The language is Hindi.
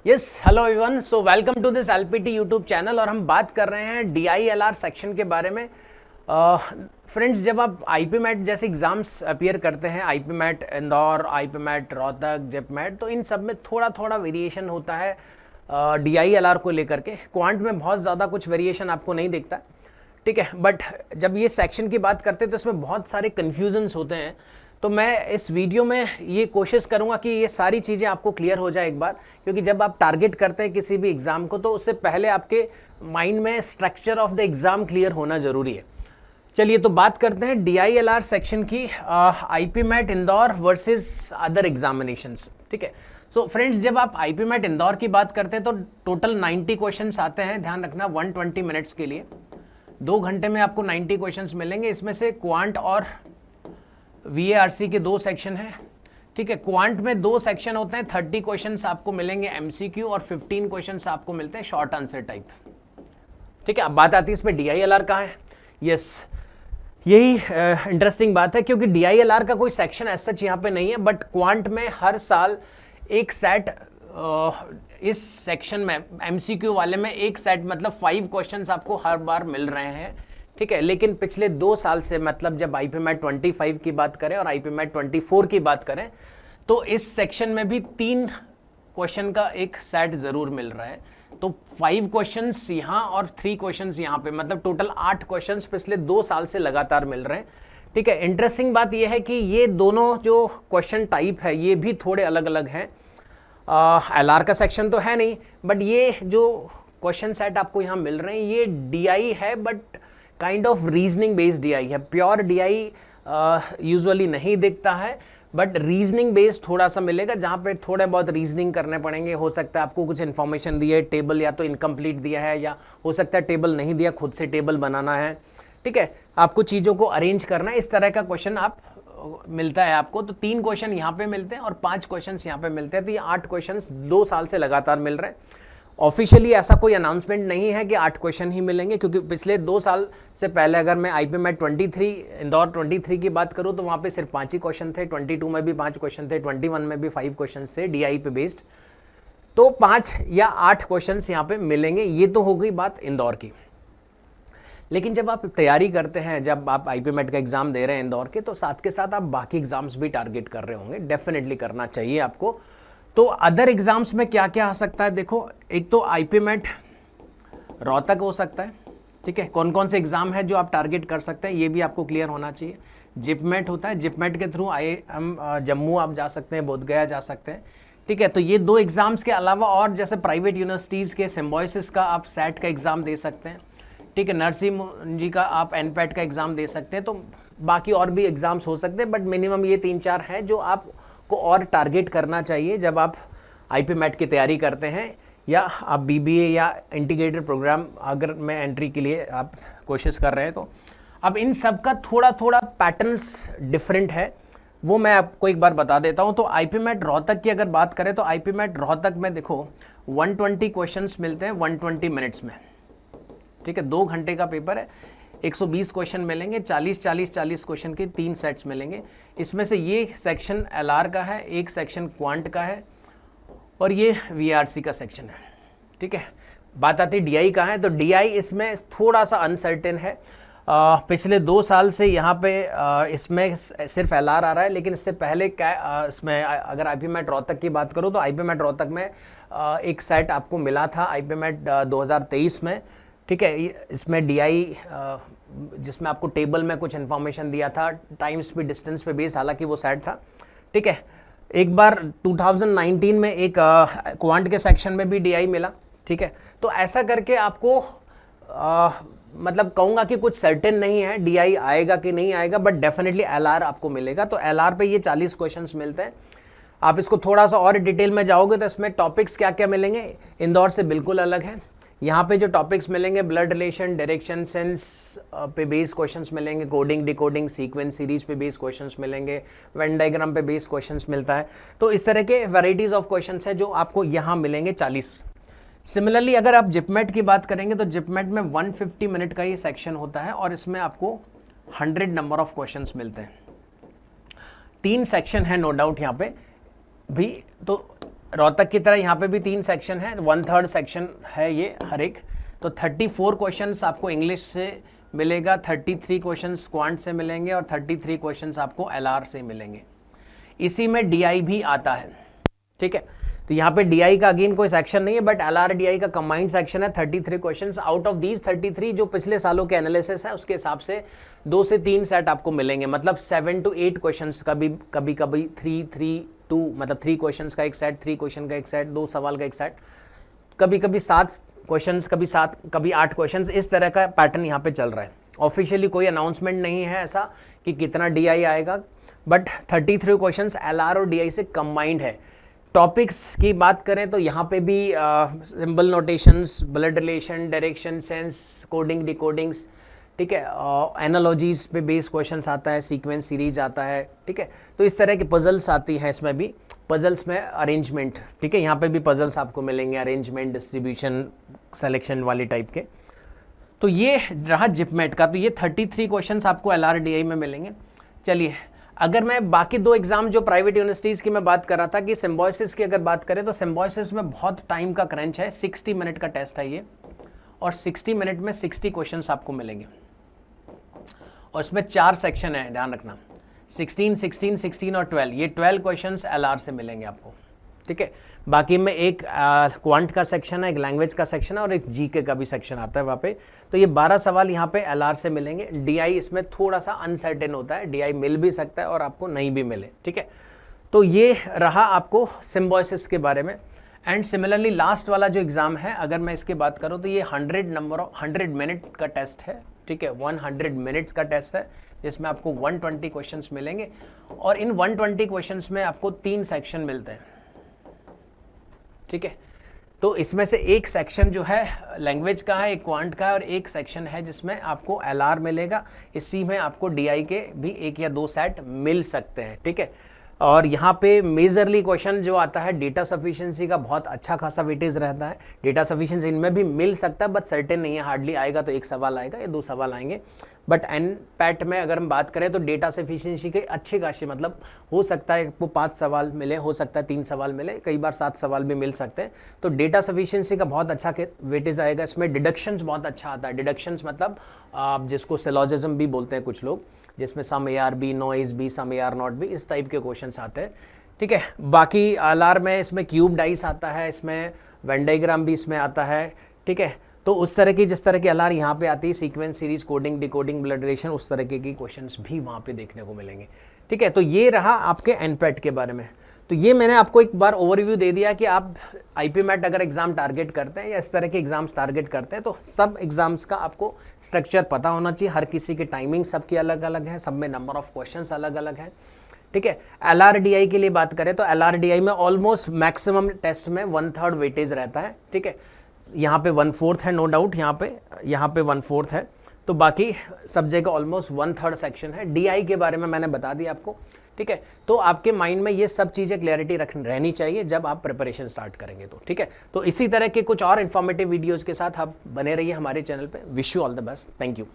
Yes hello everyone, so welcome to this LPT YouTube channel. और हम बात कर रहे हैं DILR सेक्शन के बारे में। फ्रेंड्स, जब आप आईपी मैट जैसे एग्जाम्स अपीयर करते हैं, IP MAT Indore, IP MAT Rohtak, JIPMAT, तो इन सब में थोड़ा थोड़ा वेरिएशन होता है DILR को लेकर के। क्वांट में बहुत ज़्यादा कुछ वेरिएशन आपको नहीं दिखता, ठीक है। बट जब ये सेक्शन की बात करते हैं तो इसमें बहुत सारे कन्फ्यूजन्स होते हैं। तो मैं इस वीडियो में ये कोशिश करूंगा कि ये सारी चीज़ें आपको क्लियर हो जाए एक बार, क्योंकि जब आप टारगेट करते हैं किसी भी एग्ज़ाम को तो उससे पहले आपके माइंड में structure of the exam clear होना ज़रूरी है। चलिए तो बात करते हैं DILR सेक्शन की, IP MAT Indore versus other examinations, ठीक है। सो फ्रेंड्स, जब आप आईपी मैट इंदौर की बात करते हैं तो टोटल 90 क्वेश्चंस आते हैं। ध्यान रखना 120 मिनट्स के लिए 2 घंटे में आपको 90 क्वेश्चंस मिलेंगे। इसमें से क्वांट और VARC के 2 सेक्शन हैं, ठीक है। क्वांट में 2 सेक्शन होते हैं, 30 क्वेश्चंस आपको मिलेंगे MCQ और 15 क्वेश्चंस आपको मिलते हैं शॉर्ट आंसर टाइप, ठीक है। अब बात आती है इसमें DILR कहाँ है। यस, यही इंटरेस्टिंग बात है, क्योंकि DILR का कोई सेक्शन ऐसा सच यहाँ पे नहीं है, बट क्वांट में हर साल एक सेट, इस सेक्शन में MCQ वाले में एक सेट मतलब 5 क्वेश्चंस आपको हर बार मिल रहे हैं, ठीक है। लेकिन पिछले 2 साल से, मतलब जब आईपी मैट 25 की बात करें और आईपी मैट 24 की बात करें, तो इस सेक्शन में भी 3 क्वेश्चन का एक सेट जरूर मिल रहा है। तो 5 क्वेश्चंस यहाँ और 3 क्वेश्चंस यहाँ पे, मतलब टोटल 8 क्वेश्चंस पिछले 2 साल से लगातार मिल रहे हैं, ठीक है। इंटरेस्टिंग बात यह है कि ये दोनों जो क्वेश्चन टाइप है ये भी थोड़े अलग अलग हैं। LR का सेक्शन तो है नहीं, बट ये जो क्वेश्चन सेट आपको यहाँ मिल रहे हैं ये DI है, but kind of reasoning based DI है। प्योर DI यूजुअली नहीं दिखता है, बट रीजनिंग बेस्ड थोड़ा सा मिलेगा, जहाँ पे थोड़े बहुत रीजनिंग करने पड़ेंगे। हो सकता है आपको कुछ इन्फॉर्मेशन दी है, टेबल या तो इनकम्प्लीट दिया है, या हो सकता है टेबल नहीं दिया, खुद से टेबल बनाना है, ठीक है। आपको चीज़ों को अरेंज करना है, इस तरह का क्वेश्चन आप मिलता है आपको। तो 3 क्वेश्चन यहाँ पे मिलते हैं और 5 क्वेश्चन यहाँ पे मिलते हैं। तो ये 8 क्वेश्चन 2 साल से लगातार मिल रहे हैं। ऑफिशियली ऐसा कोई अनाउंसमेंट नहीं है कि 8 क्वेश्चन ही मिलेंगे, क्योंकि पिछले 2 साल से पहले अगर मैं आईपी मैट 23 इंदौर 23 की बात करूं तो वहाँ पे सिर्फ 5 ही क्वेश्चन थे। 22 में भी 5 क्वेश्चन थे, 21 में भी 5 क्वेश्चन थे DI पे बेस्ड। तो 5 या 8 क्वेश्चन यहाँ पे मिलेंगे। ये तो हो गई बात इंदौर की। लेकिन जब आप तैयारी करते हैं, जब आप आईपी मैट का एग्जाम दे रहे हैं इंदौर के, तो साथ के साथ आप बाकी एग्जाम्स भी टारगेट कर रहे होंगे। डेफिनेटली करना चाहिए आपको। तो अदर एग्जाम्स में क्या क्या आ सकता है, देखो, एक तो आईपी मैट रोहतक हो सकता है, ठीक है। कौन कौन से एग्जाम है जो आप टारगेट कर सकते हैं ये भी आपको क्लियर होना चाहिए। जिप मैट होता है, जिप मैट के थ्रू IIM जम्मू आप जा सकते हैं, बोधगया जा सकते हैं, ठीक है। तो ये 2 एग्जाम्स के अलावा और जैसे प्राइवेट यूनिवर्सिटीज़ के सिम्बोयसिस का आप सेट का एग्ज़ाम दे सकते हैं, ठीक है। नरसिंह जी का आप NPAT का एग्ज़ाम दे सकते हैं। तो बाकी और भी एग्ज़ाम्स हो सकते हैं, बट मिनिमम ये 3-4 हैं जो आप को और टारगेट करना चाहिए जब आप आईपी मैट की तैयारी करते हैं, या आप BBA या इंटीग्रेटेड प्रोग्राम अगर में एंट्री के लिए आप कोशिश कर रहे हैं। तो अब इन सब का थोड़ा थोड़ा पैटर्न्स डिफरेंट है, वो मैं आपको एक बार बता देता हूं। तो आईपी मैट रोहतक की अगर बात करें तो आईपी मैट रोहतक में देखो 120 क्वेश्चंस मिलते हैं 120 मिनट्स में, ठीक है। 2 घंटे का पेपर है, 120 क्वेश्चन मिलेंगे, 40 क्वेश्चन के 3 सेट्स मिलेंगे। इसमें से ये सेक्शन LR का है, एक सेक्शन क्वांट का है, और ये VARC का सेक्शन है, ठीक है। बात आती है DI का है, तो DI इसमें थोड़ा सा अनसर्टेन है। पिछले 2 साल से यहाँ पे इसमें सिर्फ LR आ रहा है, लेकिन इससे पहले क्या इसमें अगर आईपी मैट रोहतक की बात करूँ तो आईपी मैट रोहतक में एक सेट आपको मिला था आईपी मैट 2023 में, ठीक है। इसमें DI जिसमें आपको टेबल में कुछ इन्फॉर्मेशन दिया था, टाइम स्पीड डिस्टेंस पे बेस्ड, हालांकि वो सेट था, ठीक है। एक बार 2019 में एक क्वांट के सेक्शन में भी DI मिला, ठीक है। तो ऐसा करके आपको मतलब कहूँगा कि कुछ सर्टेन नहीं है DI आएगा कि नहीं आएगा, बट डेफिनेटली LR आपको मिलेगा। तो LR पे ये 40 क्वेश्चंस मिलते हैं। आप इसको थोड़ा सा और डिटेल में जाओगे तो इसमें टॉपिक्स क्या क्या मिलेंगे इंदौर से बिल्कुल अलग है। यहाँ पे जो टॉपिक्स मिलेंगे, ब्लड रिलेशन, डायरेक्शन सेंस पे बेस्ड क्वेश्चंस मिलेंगे, कोडिंग डिकोडिंग सीक्वेंस सीरीज पे बेस्ड क्वेश्चंस मिलेंगे, वेन डायग्राम पे बेस्ड क्वेश्चंस मिलता है। तो इस तरह के वैरायटीज ऑफ क्वेश्चंस है जो आपको यहाँ मिलेंगे 40। सिमिलरली अगर आप जिपमेट की बात करेंगे तो जिपमेट में 150 मिनट का ये सेक्शन होता है और इसमें आपको 100 नंबर ऑफ क्वेश्चंस मिलते हैं। 3 सेक्शन है नो डाउट यहाँ पे भी। तो रोहतक की तरह यहाँ पे भी 3 सेक्शन है, 1/3 सेक्शन है ये हर एक। तो 34 क्वेश्चंस आपको इंग्लिश से मिलेगा, 33 क्वेश्चंस क्वांट से मिलेंगे और 33 क्वेश्चंस आपको एलआर से मिलेंगे। इसी में डीआई भी आता है, ठीक है। तो यहाँ पे डीआई का अगेन कोई सेक्शन नहीं है, बट एलआर डीआई का कंबाइंड सेक्शन है। 33 क्वेश्चंस, आउट ऑफ दीज 33 जो पिछले सालों के एनालिसिस है उसके हिसाब से 2 से 3 सेट आपको मिलेंगे, मतलब 7 to 8 क्वेश्चंस, कभी कभी 3-3-2, मतलब 3 क्वेश्चंस का एक सेट, 3 क्वेश्चन का एक सेट, 2 सवाल का एक सेट, कभी कभी 7 क्वेश्चंस, कभी 8 क्वेश्चंस, इस तरह का पैटर्न यहाँ पे चल रहा है। ऑफिशियली कोई अनाउंसमेंट नहीं है ऐसा कि कितना डीआई आएगा, बट 33 क्वेश्चंस एलआर और डीआई से कंबाइंड है। टॉपिक्स की बात करें तो यहाँ पे भी symbol notations, blood relation, direction sense, coding decodings, ठीक है, एनालॉजीज पे बेस्ड क्वेश्चंस आता है, सीक्वेंस सीरीज आता है, ठीक है। तो इस तरह की पजल्स आती हैं इसमें भी, पजल्स में अरेंजमेंट, ठीक है, यहाँ पे भी पजल्स आपको मिलेंगे, अरेंजमेंट, डिस्ट्रीब्यूशन, सिलेक्शन वाले टाइप के। तो ये रहा जिपमेट का। तो ये 33 क्वेश्चंस आपको एलआर डीआई में मिलेंगे। चलिए, अगर मैं बाकी 2 एग्जाम जो प्राइवेट यूनिवर्सिटीज़ की मैं बात कर रहा था कि सिम्बोसिस की अगर बात करें तो सिम्बोसिस में बहुत टाइम का क्रंच है, 60 मिनट का टेस्ट है ये, और 60 मिनट में 60 क्वेश्चंस आपको मिलेंगे, और इसमें 4 सेक्शन है, ध्यान रखना, 16, 16, 16 और 12, ये 12 क्वेश्चंस एलआर से मिलेंगे आपको, ठीक है। बाकी में एक क्वांट का सेक्शन है, एक लैंग्वेज का सेक्शन है और एक जीके का भी सेक्शन आता है वहाँ पे। तो ये 12 सवाल यहाँ पे एलआर से मिलेंगे। डीआई इसमें थोड़ा सा अनसर्टेन होता है, डीआई मिल भी सकता है और आपको नहीं भी मिले, ठीक है। तो ये रहा आपको सिम्बोसिस के बारे में। एंड सिमिलरली लास्ट वाला जो एग्ज़ाम है, अगर मैं इसकी बात करूँ तो ये 100 मिनट का टेस्ट है, ठीक है, 100 मिनट्स का टेस्ट है, जिसमें आपको 120 क्वेश्चंस मिलेंगे, और इन 120 क्वेश्चंस में आपको 3 सेक्शन मिलते हैं, ठीक है। तो इसमें से एक सेक्शन जो है लैंग्वेज का है, एक क्वांट का है, और एक सेक्शन है जिसमें आपको एलआर मिलेगा। इसी में आपको डीआई के भी 1 या 2 सेट मिल सकते हैं, ठीक है। और यहाँ पे मेजरली क्वेश्चन जो आता है डेटा सफिशिएंसी का बहुत अच्छा खासा वेटेज रहता है। डेटा सफिशिएंसी इनमें भी मिल सकता है, बट सर्टेन नहीं है, हार्डली आएगा तो 1 सवाल आएगा या 2 सवाल आएंगे। बट एनपैट में अगर हम बात करें तो डेटा सफिशिएंसी के अच्छे खासे, मतलब हो सकता है वो 5 सवाल मिले, हो सकता है 3 सवाल मिले, कई बार 7 सवाल भी मिल सकते हैं। तो डेटा सफिशिएंसी का बहुत अच्छा वेटेज आएगा। इसमें डिडक्शंस बहुत अच्छा आता है। डिडक्शंस मतलब जिसको सिलॉजिज्म भी बोलते हैं कुछ लोग, जिसमें some AR B, no is B, some AR not B, इस टाइप के क्वेश्चंस आते हैं, ठीक है। बाकी एलआर में इसमें क्यूब डाइस आता है, इसमें वेन डायग्राम भी इसमें आता है, ठीक है। तो उस तरह की, जिस तरह की एलआर यहाँ पे आती है, sequence series, coding decoding, blood relation, उस तरह की क्वेश्चंस भी वहाँ पे देखने को मिलेंगे, ठीक है। तो ये रहा आपके एनपैट के बारे में। तो ये मैंने आपको एक बार ओवरव्यू दे दिया कि आप आईपीमैट अगर एग्ज़ाम टारगेट करते हैं या इस तरह के एग्ज़ाम्स टारगेट करते हैं तो सब एग्ज़ाम्स का आपको स्ट्रक्चर पता होना चाहिए। हर किसी की टाइमिंग सबकी अलग अलग है, सब में नंबर ऑफ क्वेश्चंस अलग अलग है, ठीक है। एलआरडीआई के लिए बात करें तो एलआरडीआई में ऑलमोस्ट मैक्सिमम टेस्ट में 1/3 वेटेज रहता है, ठीक है। यहाँ पे 1/4 है, नो डाउट, यहाँ पे 1/4 है। तो बाकी सब जगह ऑलमोस्ट 1/3 सेक्शन है। डीआई के बारे में मैंने बता दिया आपको, ठीक है। तो आपके माइंड में ये सब चीज़ें क्लैरिटी रहनी चाहिए जब आप प्रिपरेशन स्टार्ट करेंगे तो, ठीक है। तो इसी तरह के कुछ और इन्फॉर्मेटिव वीडियोज़ के साथ आप बने रहिए हमारे चैनल पे। Wish you all the best, thank you.